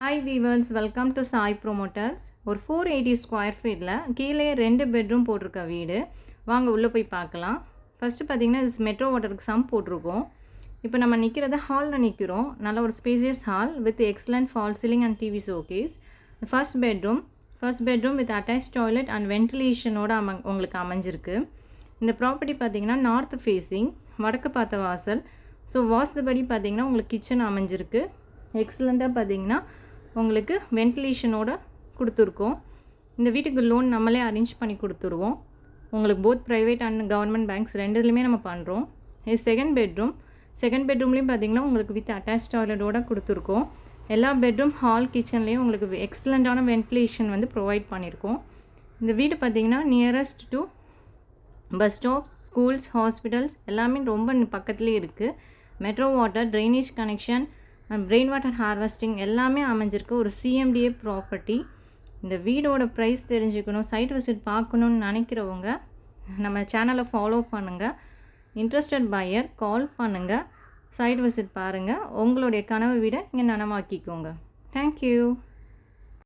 Hi viewers, welcome to Sai promoters. ஒரு 480 square ஃபீட்டில் கீழே 2 பெட்ரூம் போட்டிருக்க வீடு. வாங்க உள்ளே போய் பார்க்கலாம். ஃபஸ்ட்டு பார்த்தீங்கன்னா இது மெட்ரோ வாட்டருக்கு சம் போட்டிருக்கோம். இப்போ நம்ம நிற்கிறது ஹாலில் நிற்கிறோம். நல்ல ஒரு spacious hall with excellent fall ceiling and TV showcase. First bedroom with attach toilet and வென்டிலேஷனோட உங்களுக்கு அமைஞ்சிருக்கு. இந்த ப்ராப்பர்ட்டி பார்த்தீங்கன்னா நார்த் ஃபேஸிங், வடக்கு பார்த்த வாசல். ஸோ வாஸ்துபடி பார்த்தீங்கன்னா உங்களுக்கு கிச்சன் அமைஞ்சிருக்கு. எக்ஸலண்ட்டாக பார்த்தீங்கன்னா உங்களுக்கு வென்டிலேஷனோட கொடுத்துருக்கோம். இந்த வீட்டுக்கு லோன் நம்மளே அரேஞ்ச் பண்ணி கொடுத்துருவோம். உங்களுக்கு both private and government banks ரெண்டுலேயுமே நம்ம பண்ணுறோம். இது செகண்ட் பெட்ரூம்லேயும் பார்த்தீங்கன்னா உங்களுக்கு வித் அட்டாச் டாய்லெட்டோட கொடுத்துருக்கோம். எல்லா பெட்ரூம், ஹால், கிச்சன்லேயும் உங்களுக்கு எக்ஸலண்ட்டான வென்டிலேஷன் ப்ரொவைட் பண்ணியிருக்கோம். இந்த வீடு பார்த்தீங்கன்னா nearest to bus stops, schools, hospitals எல்லாமே ரொம்ப பக்கத்துலேயே இருக்குது. Metro water, drainage connection, rain water harvesting எல்லாமே அமைஞ்சிருக்கு. ஒரு சிஎம்டிஏ ப்ராப்பர்ட்டி. இந்த வீடோட ப்ரைஸ் தெரிஞ்சுக்கணும், சைட் விசிட் பார்க்கணுன்னு நினைக்கிறவங்க நம்ம சேனலை ஃபாலோ பண்ணுங்கள். இன்ட்ரெஸ்டட் பையர் கால் பண்ணுங்கள், சைட் விசிட் பாருங்கள். உங்களுடைய கனவு வீடை நீங்கள் நனவாக்கிக்கோங்க. தேங்க்யூ.